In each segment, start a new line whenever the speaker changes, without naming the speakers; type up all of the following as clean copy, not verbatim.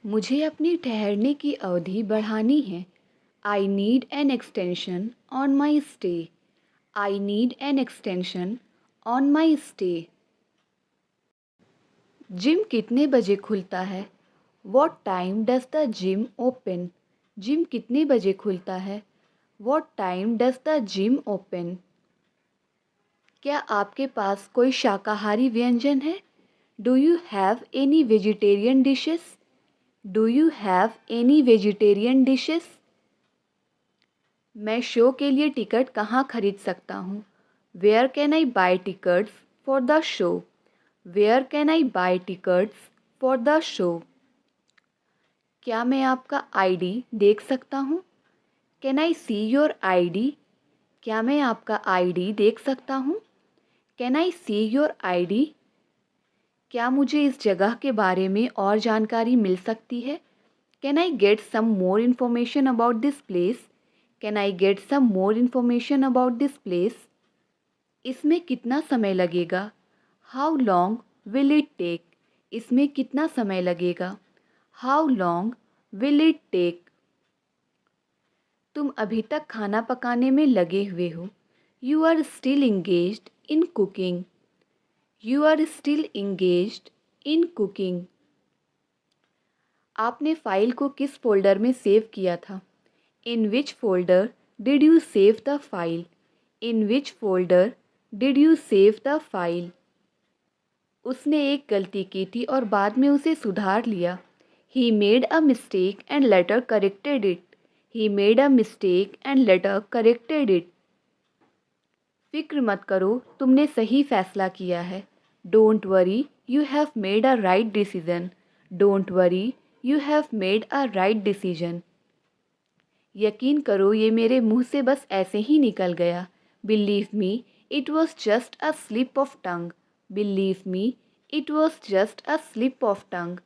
मुझे अपनी ठहरने की अवधि बढ़ानी है। I need an extension on my stay. I need an extension on my stay. Gym कितने बजे खुलता है? What time does the gym open? Gym कितने बजे खुलता है? What time does the gym open? क्या आपके पास कोई शाकाहारी व्यंजन है? Do you have any vegetarian dishes? Do you have any vegetarian dishes? मैं शो के लिए टिकट कहाँ खरीद सकता हूँ? Where can I buy tickets for the show? Where can I buy tickets for the show? क्या मैं आपका आईडी देख सकता हूँ? Can I see your ID? क्या मैं आपका आईडी देख सकता हूँ? Can I see your ID? क्या मुझे इस जगह के बारे में और जानकारी मिल सकती है? Can I get some more information about this place? Can I get some more information about this place? इसमें कितना समय लगेगा? How long will it take? इसमें कितना समय लगेगा? How long will it take? तुम अभी तक खाना पकाने में लगे हुए हो। You are still engaged in cooking. You are still engaged in cooking. आपने फाइल को किस फोल्डर में सेव किया था? इन विच folder did you save the file? In which folder did you save the file? उसने एक गलती की थी और बाद में उसे सुधार लिया। He made a mistake and later corrected it. He made a mistake and later corrected it. फिक्र मत करो, तुमने सही फैसला किया है। Don't worry, you have made a right decision. Don't worry, you have made a right decision. यकीन करो, ये मेरे मुंह से बस ऐसे ही निकल गया। Believe me, it was just a slip of tongue. Believe me, it was just a slip of tongue.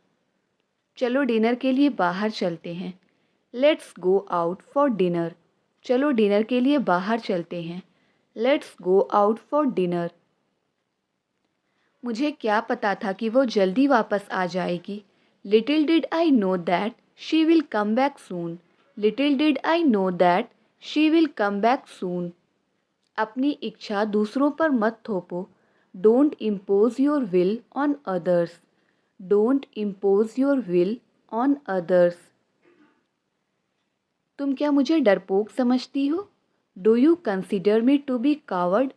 चलो डिनर के लिए बाहर चलते हैं। Let's go out for dinner. चलो डिनर के लिए बाहर चलते हैं। Let's go out for dinner. मुझे क्या पता था कि वो जल्दी वापस आ जाएगी। Little did I know that she will come back soon. Little did I know that she will come back soon. अपनी इच्छा दूसरों पर मत थोपो। Don't impose your will on others. Don't impose your will on others. तुम क्या मुझे डरपोक समझती हो? Do you consider me to be coward?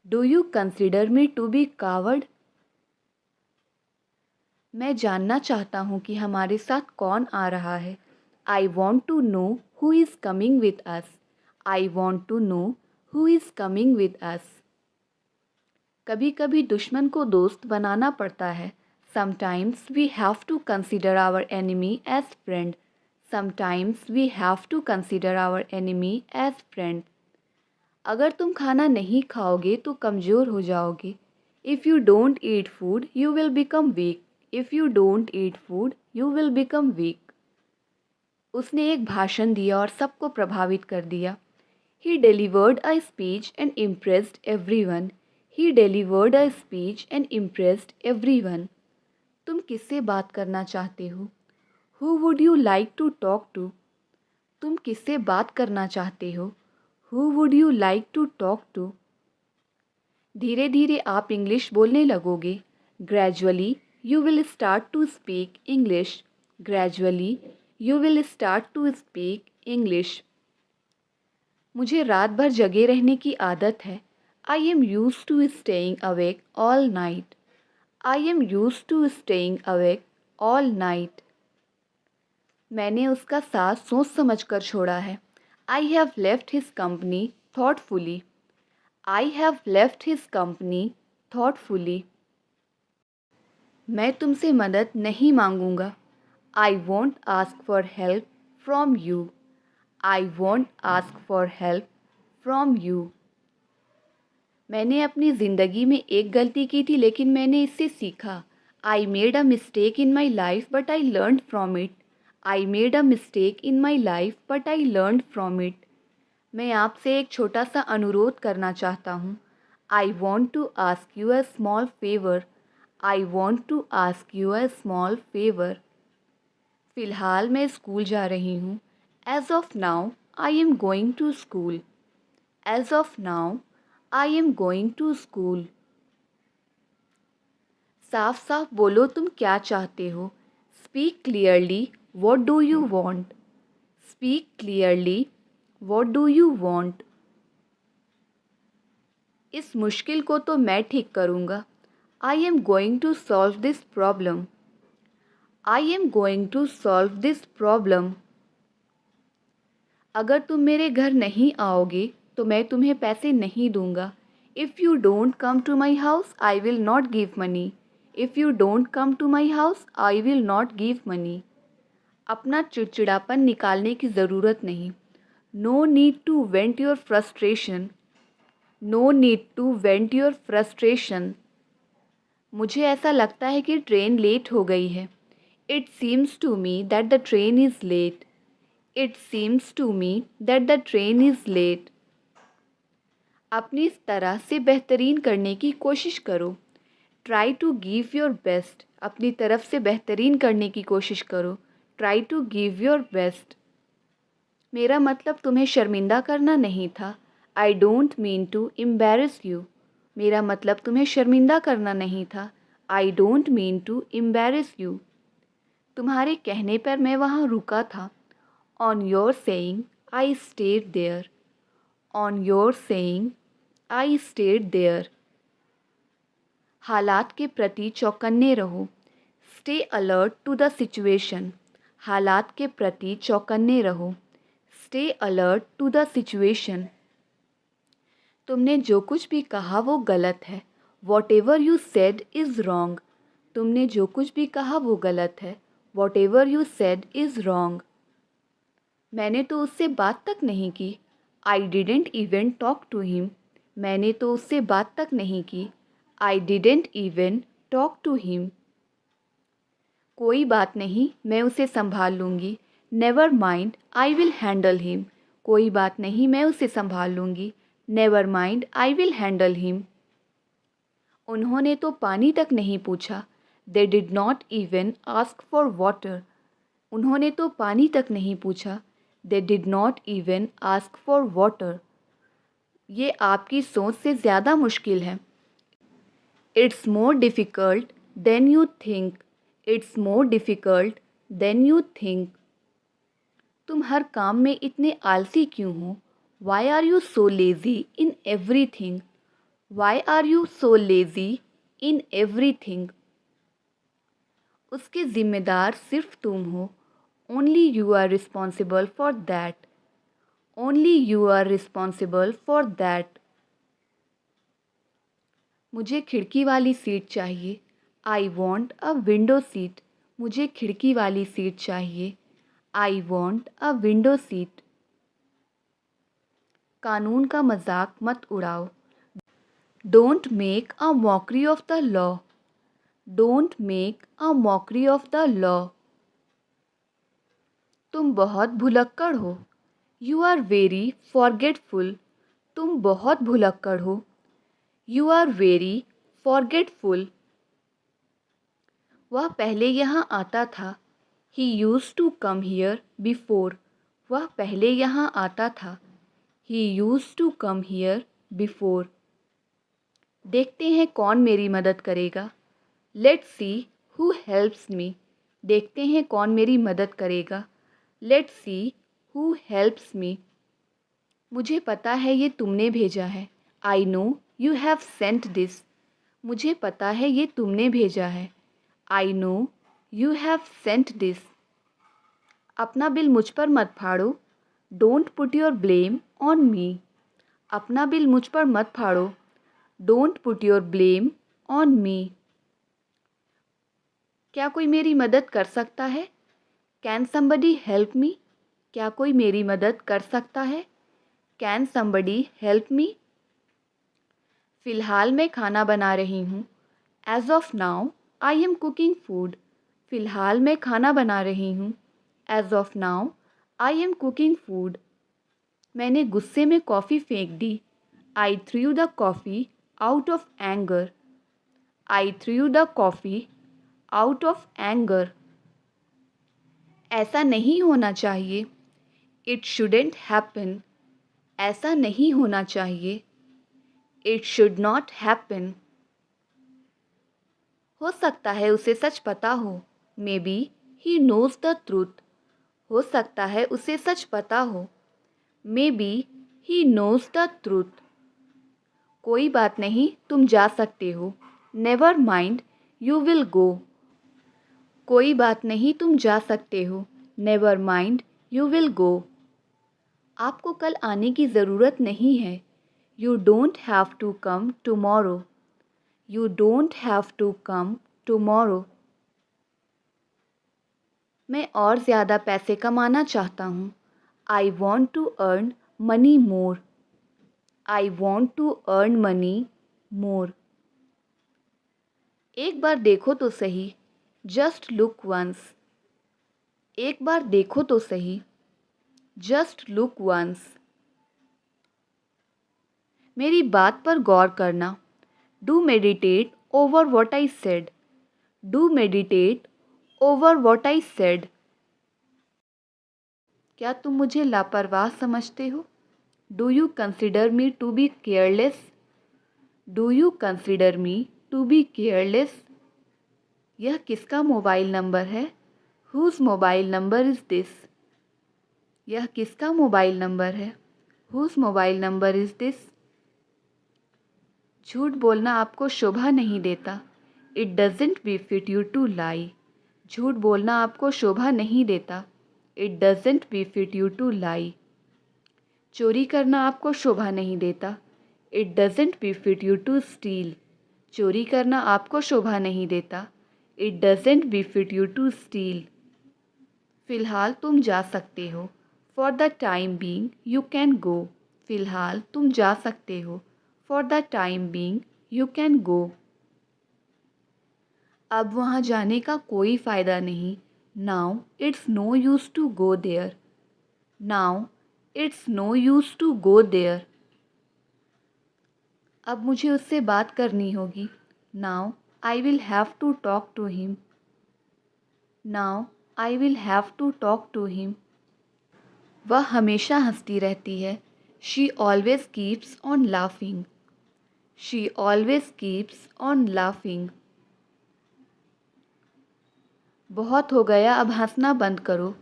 Do you consider me to be coward? मैं जानना चाहता हूँ कि हमारे साथ कौन आ रहा है। I want to know who is coming with us. I want to know who is coming with us. कभी कभी दुश्मन को दोस्त बनाना पड़ता है। Sometimes we have to consider our enemy as friend. Sometimes we have to consider our enemy as friend. अगर तुम खाना नहीं खाओगे तो कमज़ोर हो जाओगे। If you don't eat food you will become weak. If you don't eat food you will become weak. उसने एक भाषण दिया और सबको प्रभावित कर दिया। He delivered a speech and impressed everyone. He delivered a speech and impressed everyone. तुम किससे बात करना चाहते हो? Who would you like to talk to? तुम किससे बात करना चाहते हो? Who would you like to talk to? धीरे धीरे आप इंग्लिश बोलने लगोगे। Gradually you will start to speak English. Gradually you will start to speak English. मुझे रात भर जगे रहने की आदत है। I am use to staying awake all night. I am use to staying awake all night. मैंने उसका साथ सोच समझ कर छोड़ा है। I have left his company thoughtfully. I have left his company thoughtfully. मैं तुमसे मदद नहीं मांगूंगा। I won't ask for help from you. I won't ask for help from you. मैंने अपनी ज़िंदगी में एक गलती की थी लेकिन मैंने इससे सीखा। I made a mistake in my life but I learn from it. I made a mistake in my life but I learn from it. मैं आपसे एक छोटा सा अनुरोध करना चाहता हूँ। I want to ask you a small favour. I want to ask you a small favour. फ़िलहाल मैं स्कूल जा रही हूँ। As of now I am going to school. As of now I am going to school. साफ साफ बोलो तुम क्या चाहते हो। Speak clearly what do you want. Speak clearly what do you want. इस मुश्किल को तो मैं ठीक करूँगा। I am going to solve this problem. I am going to solve this problem. अगर तुम मेरे घर नहीं आओगे तो मैं तुम्हें पैसे नहीं दूंगा। If you don't come to my house I will not give money. If you don't come to my house I will not give money. अपना चिड़चिड़ापन निकालने की ज़रूरत नहीं। No need to vent your frustration. No need to vent your frustration. मुझे ऐसा लगता है कि ट्रेन लेट हो गई है। It seems to me that the train is late. It seems to me that the train is late. अपनी तरह से बेहतरीन करने की कोशिश करो। Try to give your best. अपनी तरफ से बेहतरीन करने की कोशिश करो। Try to give your best. मेरा मतलब तुम्हें शर्मिंदा करना नहीं था। I don't mean to embarrass you. मेरा मतलब तुम्हें शर्मिंदा करना नहीं था। I don't mean to embarrass you. तुम्हारे कहने पर मैं वहाँ रुका था। On your saying, I stayed there. On your saying, I stayed there. हालात के प्रति चौकन्ने रहो। Stay alert to the situation. हालात के प्रति चौकन्ने रहो। Stay alert to the situation. तुमने जो कुछ भी कहा वो गलत है। Whatever you said is wrong. तुमने जो कुछ भी कहा वो गलत है। Whatever you said is wrong. मैंने तो उससे बात तक नहीं की। I didn't even talk to him. मैंने तो उससे बात तक नहीं की। I didn't even talk to him. कोई बात नहीं, मैं उसे संभाल लूँगी। Never mind, I will handle him. कोई बात नहीं, मैं उसे संभाल लूँगी। Never mind, I will handle him. उन्होंने तो पानी तक नहीं पूछा। They did not even ask for water. उन्होंने तो पानी तक नहीं पूछा। They did not even ask for water. ये आपकी सोच से ज़्यादा मुश्किल है। It's more difficult than you think. It's more difficult than you think. तुम हर काम में इतने आलसी क्यों हो? Why are you so lazy in everything? Why are you so lazy in everything? उसके ज़िम्मेदार सिर्फ तुम हो। Only you are responsible for that. Only you are responsible for that. मुझे खिड़की वाली सीट चाहिए। I want a window seat. मुझे खिड़की वाली सीट चाहिए। I want a window seat. कानून का मजाक मत उड़ाओ। Don't make a mockery of the law. Don't make a mockery of the law. तुम बहुत भुलक्कड़ हो। You are very forgetful. तुम बहुत भुलक्कड़ हो। You are very forgetful. वह पहले यहाँ आता था। He used to come here before. वह पहले यहाँ आता था। He used to come here before. देखते हैं कौन मेरी मदद करेगा। Let's see who helps me. देखते हैं कौन मेरी मदद करेगा। Let's see who helps me. मुझे पता है ये तुमने भेजा है। I know you have sent this. मुझे पता है ये तुमने भेजा है। I know you have sent this. अपना बिल मुझ पर मत फाड़ो। Don't put your blame on me. अपना बिल मुझ पर मत फाड़ो। Don't put your blame on me. क्या कोई मेरी मदद कर सकता है? Can somebody help me? क्या कोई मेरी मदद कर सकता है? Can somebody help me? फ़िलहाल मैं खाना बना रही हूँ। As of now, I am cooking food. फ़िलहाल मैं खाना बना रही हूँ। As of now, I am cooking food. मैंने गुस्से में कॉफ़ी फेंक दी। I threw the coffee out of anger. I threw the coffee out of anger. ऐसा नहीं होना चाहिए। It shouldn't happen. ऐसा नहीं होना चाहिए। It should not happen. हो सकता है उसे सच पता हो। Maybe he knows the truth. हो सकता है उसे सच पता हो। Maybe he knows the truth. कोई बात नहीं, तुम जा सकते हो। Never mind, you will go. कोई बात नहीं, तुम जा सकते हो। Never mind, you will go. आपको कल आने की ज़रूरत नहीं है। You don't have to come tomorrow. You don't have to come tomorrow. मैं और ज़्यादा पैसे कमाना चाहता हूँ। I want to earn money more. I want to earn money more. एक बार देखो तो सही। Just look once. एक बार देखो तो सही। Just look once. मेरी बात पर गौर करना। Do meditate over what I said. Do meditate over what I said. क्या तुम मुझे लापरवाह समझते हो? Do you consider me to be careless. Do you consider me to be careless. यह किसका मोबाइल नंबर है? Whose mobile number is this. यह किसका मोबाइल नंबर है? Whose mobile number is this. झूठ बोलना आपको शोभा नहीं देता। It doesn't befit you to lie. झूठ बोलना आपको शोभा नहीं देता। It doesn't befit you to lie. चोरी करना आपको शोभा नहीं देता। It doesn't befit you to steal. चोरी करना आपको शोभा नहीं देता। It doesn't befit you to steal. फ़िलहाल तुम जा सकते हो। For the time being you can go. फ़िलहाल तुम जा सकते हो। For the time being you can go. अब वहाँ जाने का कोई फ़ायदा नहीं। Now it's no use to go there. Now it's no use to go there. अब मुझे उससे बात करनी होगी। Now I will have to talk to him. Now I will have to talk to him. वह हमेशा हंसती रहती है। She always keeps on laughing. She always keeps on laughing. बहुत हो गया, अब हंसना बंद करो।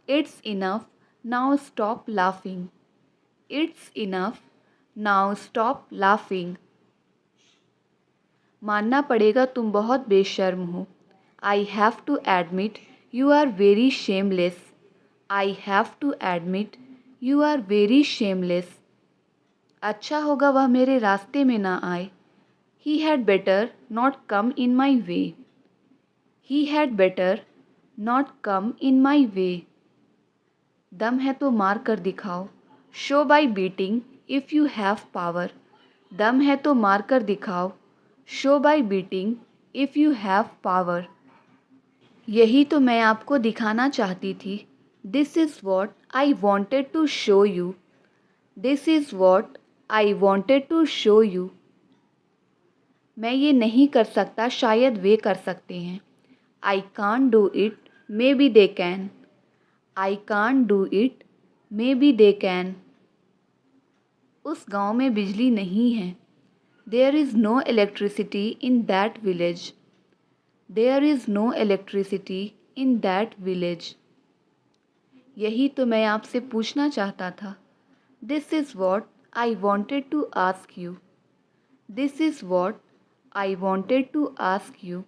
It's enough, now stop laughing. It's enough, now stop laughing. मानना पड़ेगा तुम बहुत बेशर्म हो। I have to admit you are very shameless. I have to admit you are very shameless. अच्छा होगा वह मेरे रास्ते में ना आए। He had better not come in my way. He had better not come in my way. दम है तो मार कर दिखाओ। Show by beating if you have power. दम है तो मार कर दिखाओ। Show by beating if you have power. यही तो मैं आपको दिखाना चाहती थी। This is what I wanted to show you. This is what I wanted to show you. मैं ये नहीं कर सकता, शायद वे कर सकते हैं। I can't do it, maybe they can. I can't do it, maybe they can. उस गांव में बिजली नहीं है। There is no electricity in that village. There is no electricity in that village. यही तो मैं आपसे पूछना चाहता था। This is what I wanted to ask you. This is what I wanted to ask you.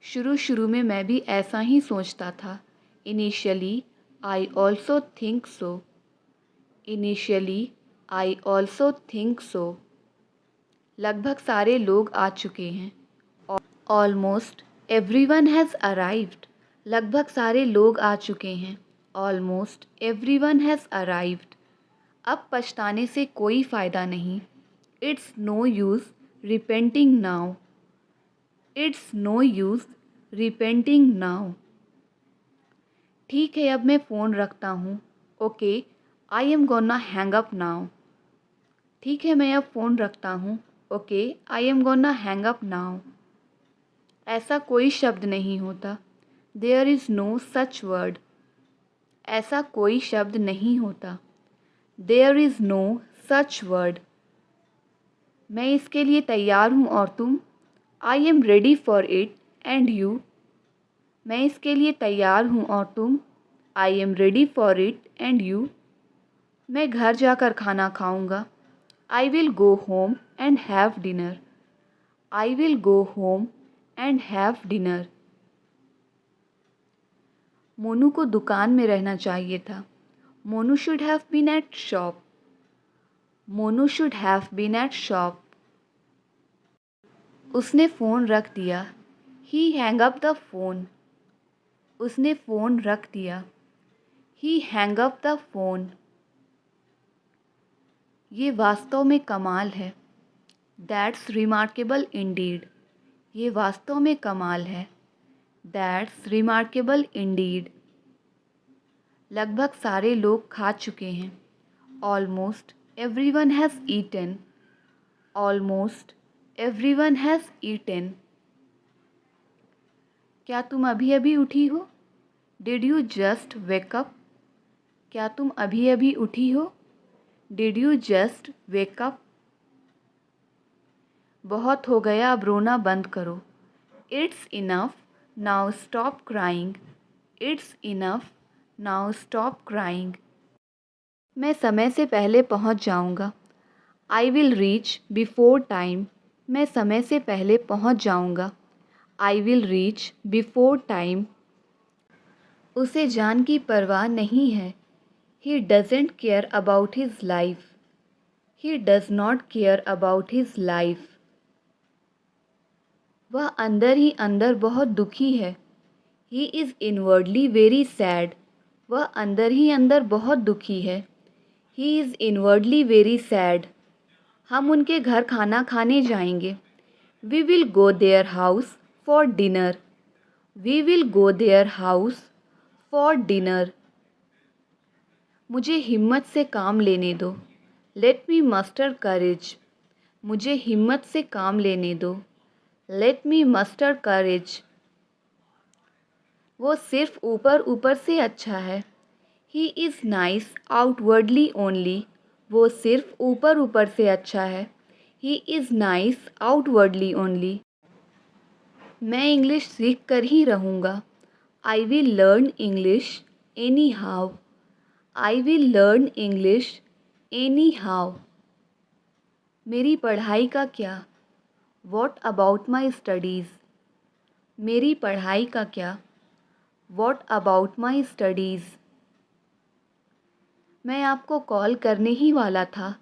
शुरू शुरू में मैं भी ऐसा ही सोचता था। Initially I also think so. Initially I also think so. लगभग सारे लोग आ चुके हैं। Almost everyone has arrived. लगभग सारे लोग आ चुके हैं। Almost everyone has arrived. अब पछताने से कोई फ़ायदा नहीं। It's no use repenting now. It's no use repenting now. ठीक है, अब मैं फ़ोन रखता हूँ। Okay, I am gonna hang up now. ठीक है, मैं अब फ़ोन रखता हूँ। Okay, I am gonna hang up now. ऐसा कोई शब्द नहीं होता। There is no such word. ऐसा कोई शब्द नहीं होता। There is no such word. मैं इसके लिए तैयार हूँ और तुम? I am ready for it and you. मैं इसके लिए तैयार हूँ और तुम? I am ready for it and you. मैं घर जाकर खाना खाऊंगा। I will go home and have dinner. I will go home and have dinner. Monu को दुकान में रहना चाहिए था। Monu should have been at shop. Monu should have been at shop. उसने फ़ोन रख दिया। He hang up the phone. उसने फ़ोन रख दिया। He hang up the phone. ये वास्तव में कमाल है। That's remarkable indeed. ये वास्तव में कमाल है। That's remarkable indeed. लगभग सारे लोग खा चुके हैं। Almost everyone has eaten. Almost everyone has eaten. क्या तुम अभी अभी उठी हो? Did you just wake up? क्या तुम अभी अभी उठी हो? Did you just wake up? बहुत हो गया, अब रोना बंद करो। It's enough, now stop crying. It's enough, now stop crying. मैं समय से पहले पहुंच जाऊंगा। I will reach before time. मैं समय से पहले पहुंच जाऊंगा। I will reach before time. उसे जान की परवाह नहीं है। He doesn't care about his life. He does not care about his life. वह अंदर ही अंदर बहुत दुखी है। He is inwardly very sad. वह अंदर ही अंदर बहुत दुखी है। He is inwardly very sad. हम उनके घर खाना खाने जाएंगे। We will go their house for dinner. We will go their house for dinner. मुझे हिम्मत से काम लेने दो। Let me muster courage. मुझे हिम्मत से काम लेने दो। लेट मी मस्टर करेज। वो सिर्फ ऊपर ऊपर से अच्छा है। He is nice outwardly only. वो सिर्फ ऊपर ऊपर से अच्छा है। He is nice outwardly only. मैं इंग्लिश सीख कर ही रहूँगा। I will learn English any how. I will learn English any how. मेरी पढ़ाई का क्या? What about my studies. मेरी पढ़ाई का क्या? What about my studies. मैं आपको कॉल करने ही वाला था।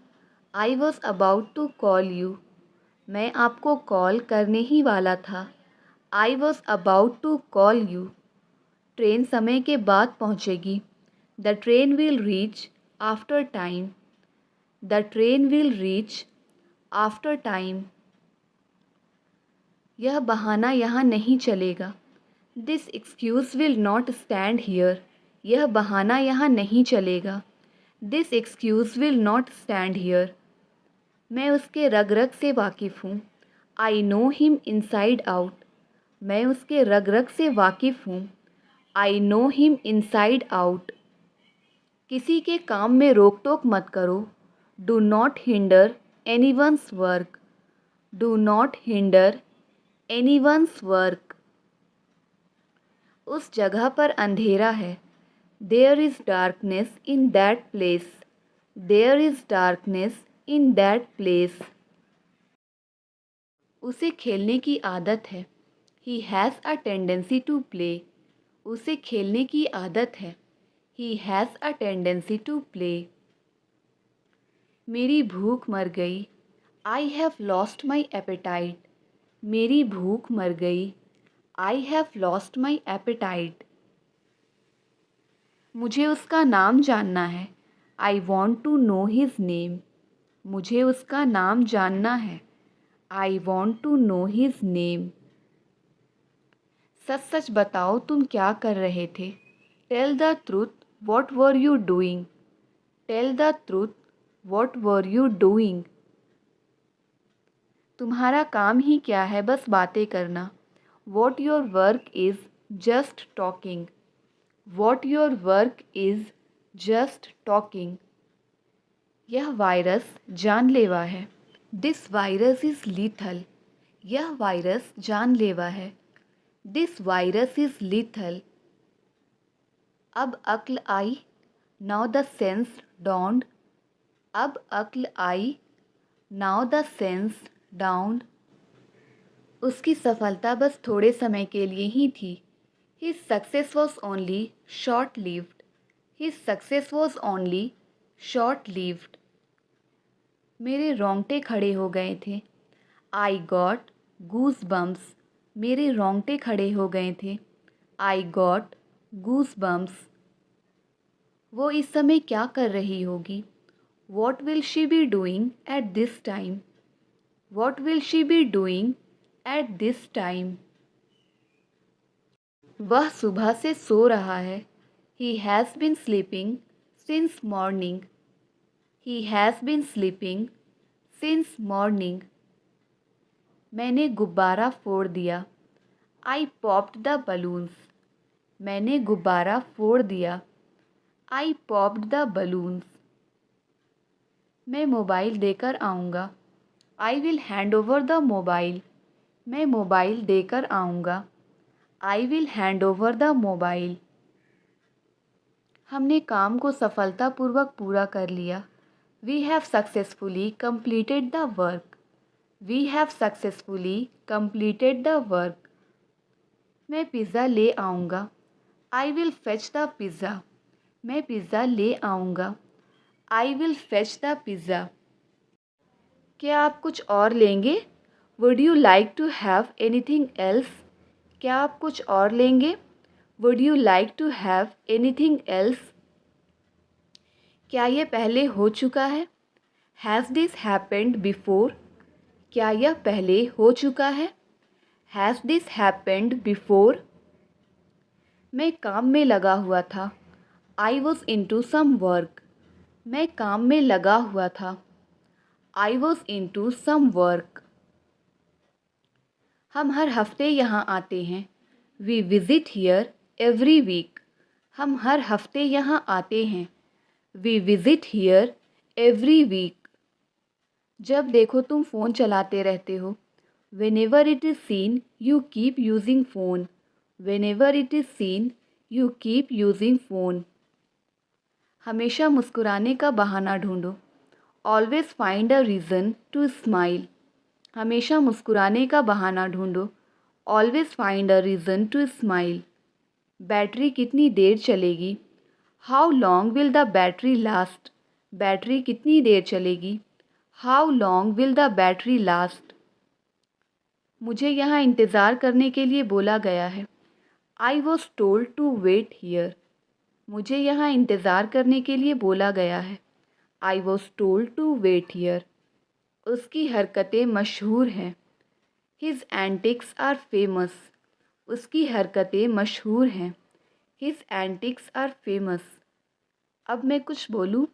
I was about to call you. मैं आपको कॉल करने ही वाला था। I was about to call you. Train समय के बाद पहुँचेगी। The train will reach after time. The train will reach after time. यह बहाना यहाँ नहीं चलेगा। This excuse will not stand here. यह बहाना यहाँ नहीं चलेगा। This excuse will not stand here. मैं उसके रग रग से वाकिफ़ हूँ। I know him inside out. मैं उसके रग रग से वाकिफ़ हूँ। I know him inside out. किसी के काम में रोक टोक मत करो। Do not hinder anyone's work. Do not hinder anyone's work. उस जगह पर अंधेरा है। There is darkness in that place. There is darkness in that place. उसे खेलने की आदत है। He has a tendency to play. उसे खेलने की आदत है। He has a tendency to play. मेरी भूख मर गई। I have lost my appetite. मेरी भूख मर गई। I have lost my appetite. मुझे उसका नाम जानना है। I want to know his name. मुझे उसका नाम जानना है। I want to know his name. सच सच बताओ तुम क्या कर रहे थे? Tell the truth, what were you doing? Tell the truth, what were you doing? तुम्हारा काम ही क्या है बस बातें करना। What your work is just talking. What your work is just talking. यह वायरस जानलेवा है. This virus is lethal. यह वायरस जानलेवा है. This virus is lethal. अब अक्ल आई. Now the sense dawned. अब अक्ल आई. Now the sense dawned. उसकी सफलता बस थोड़े समय के लिए ही थी. His success was only short-lived. His success was only short-lived. मेरे रोंगटे खड़े हो गए थे. I got goosebumps. मेरे रोंगटे खड़े हो गए थे. I got goosebumps. वो इस समय क्या कर रही होगी? What will she be doing at this time? What will she be doing at this time? वह सुबह से सो रहा है. He has been sleeping since morning. He has been sleeping since morning. मैंने गुब्बारा फोड़ दिया. I popped the balloons. मैंने गुब्बारा फोड़ दिया. I popped the balloons. मैं मोबाइल देकर आऊँगा. I will hand over the mobile. मैं मोबाइल देकर आऊँगा. I will hand over the mobile. हमने काम को सफलतापूर्वक पूरा कर लिया. We have successfully completed the work. We have successfully completed the work. मैं पिज़्ज़ा ले आऊँगा. I will fetch the pizza. मैं पिज़्ज़ा ले आऊँगा. I will fetch the pizza. क्या आप कुछ और लेंगे? Would you like to have anything else? क्या आप कुछ और लेंगे? Would you like to have anything else? क्या यह पहले हो चुका है? Has this happened before? क्या यह पहले हो चुका है? Has this happened before? मैं काम में लगा हुआ था. I was into some work. मैं काम में लगा हुआ था. I was into some work. हम हर हफ्ते यहाँ आते हैं. We visit here every week. हम हर हफ्ते यहाँ आते हैं. We visit here every week. जब देखो तुम फ़ोन चलाते रहते हो. Whenever it is seen, you keep using phone. Whenever it is seen, you keep using phone. हमेशा मुस्कुराने का बहाना ढूंढो. Always find a reason to smile. हमेशा मुस्कुराने का बहाना ढूंढो. Always find a reason to smile. Battery कितनी देर चलेगी? How long will the battery last? Battery कितनी देर चलेगी? How long will the battery last? मुझे यहाँ इंतज़ार करने के लिए बोला गया है. I was told to wait here. मुझे यहाँ इंतज़ार करने के लिए बोला गया है. I was told to wait here. उसकी हरकतें मशहूर हैं. His antics are famous. उसकी हरकतें मशहूर हैं. His antics are famous. अब मैं कुछ बोलूँ?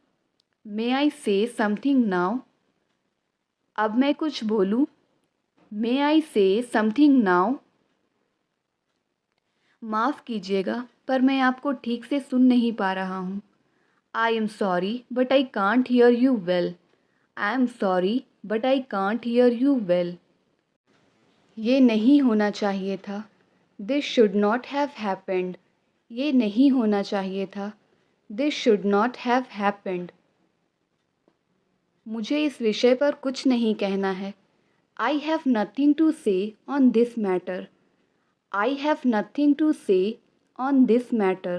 May I say something now? अब मैं कुछ बोलूँ? May I say something now? माफ़ कीजिएगा पर मैं आपको ठीक से सुन नहीं पा रहा हूँ. I am sorry but I can't hear you well. I am sorry but I can't hear you well. ये नहीं होना चाहिए था. This should not have happened. ये नहीं होना चाहिए था. This should not have happened. मुझे इस विषय पर कुछ नहीं कहना है. I have nothing to say on this matter. I have nothing to say on this matter.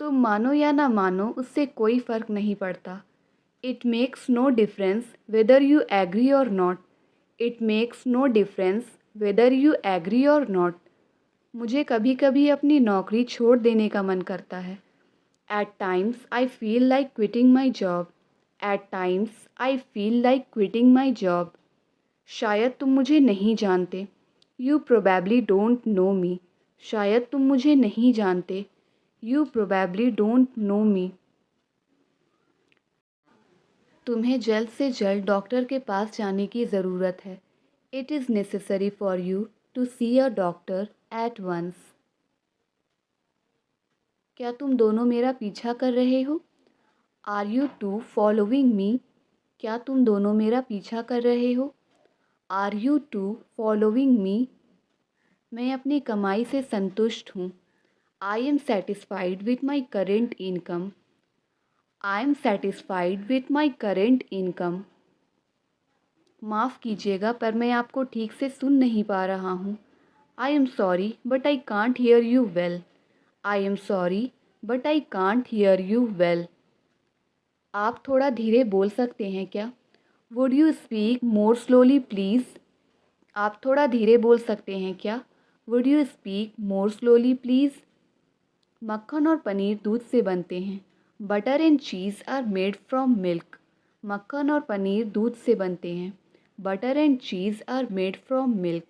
तुम मानो या ना मानो उससे कोई फ़र्क नहीं पड़ता. It makes no difference whether you agree or not. It makes no difference whether you agree or not. मुझे कभी कभी अपनी नौकरी छोड़ देने का मन करता है. At times I feel like quitting my job. At times I feel like quitting my job. शायद तुम मुझे नहीं जानते. You probably don't know me. शायद तुम मुझे नहीं जानते. You probably don't know me. तुम्हें जल्द से जल्द डॉक्टर के पास जाने की ज़रूरत है. It is necessary for you to see a doctor at once. क्या तुम दोनों मेरा पीछा कर रहे हो? Are you two following me? क्या तुम दोनों मेरा पीछा कर रहे हो? Are you two following me? मैं अपनी कमाई से संतुष्ट हूँ. I am satisfied with my current income. I am satisfied with my current income. माफ़ कीजिएगा पर मैं आपको ठीक से सुन नहीं पा रहा हूँ. I am sorry but I can't hear you well. I am sorry but I can't hear you well. आप थोड़ा धीरे बोल सकते हैं क्या? Would you speak more slowly please? आप थोड़ा धीरे बोल सकते हैं क्या? Would you speak more slowly please? मक्खन और पनीर दूध से बनते हैं. Butter and cheese are made from milk. मक्खन और पनीर दूध से बनते हैं. Butter and cheese are made from milk.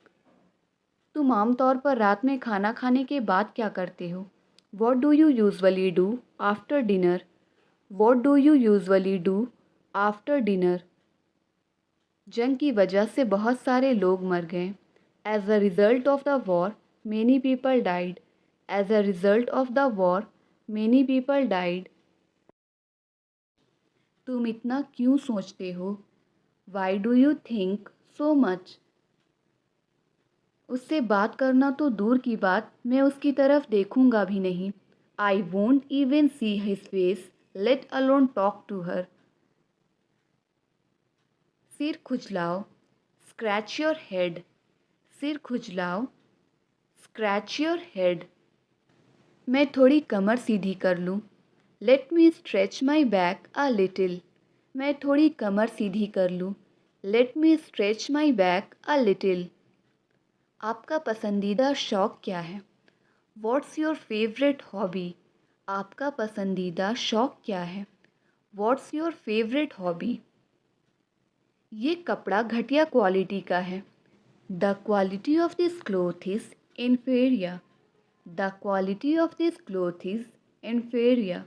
तुम आमतौर पर रात में खाना खाने के बाद क्या करते हो? What do you usually do after dinner? What do you usually do after dinner? जंग की वजह से बहुत सारे लोग मर गए. As a result of the war many people died. As a result of the war many people died. तुम इतना क्यों सोचते हो? Why do you think so much? उससे बात करना तो दूर की बात, मैं उसकी तरफ देखूंगा भी नहीं. I won't even see his face, let alone talk to her. सिर खुजलाओ, स्क्रैच योर हेड. सिर खुजलाओ, स्क्रैच योर हेड. मैं थोड़ी कमर सीधी कर लूँ. Let me stretch my back a little. मैं थोड़ी कमर सीधी कर लूँ. Let me stretch my back a little. आपका पसंदीदा शौक़ क्या है? What's your favorite hobby? आपका पसंदीदा शौक़ क्या है? What's your favorite hobby? ये कपड़ा घटिया क्वालिटी का है. The quality of this cloth is inferior. The quality of this cloth is inferior.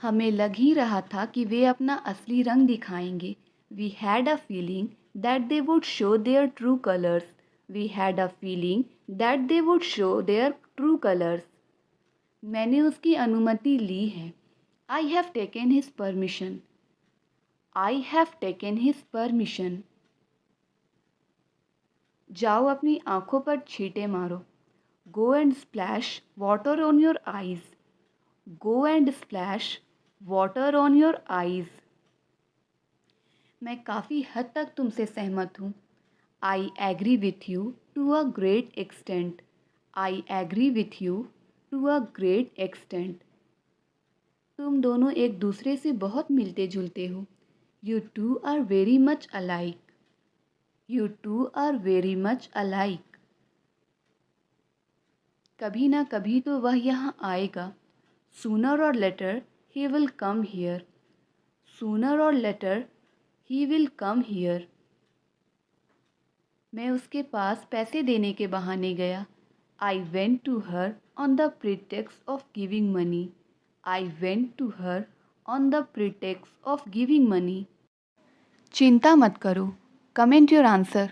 हमें लग ही रहा था कि वे अपना असली रंग दिखाएंगे. We had a feeling that they would show their true colors. We had a feeling that they would show their true colors. मैंने उसकी अनुमति ली है. I have taken his permission. I have taken his permission. जाओ अपनी आँखों पर छींटे मारो. Go and splash water on your eyes. Go and splash water on your eyes. मैं काफ़ी हद तक तुमसे सहमत हूँ. I agree with you to a great extent. I agree with you to a great extent. तुम दोनों एक दूसरे से बहुत मिलते जुलते हो. You two are very much alike. You two are very much alike. कभी ना कभी तो वह यहाँ आएगा. Sooner or later he will come here. Sooner or later he will come here. मैं उसके पास पैसे देने के बहाने गया. I went to her on the pretext of giving money. I went to her on the pretext of giving money. चिंता मत करो. Comment your answer.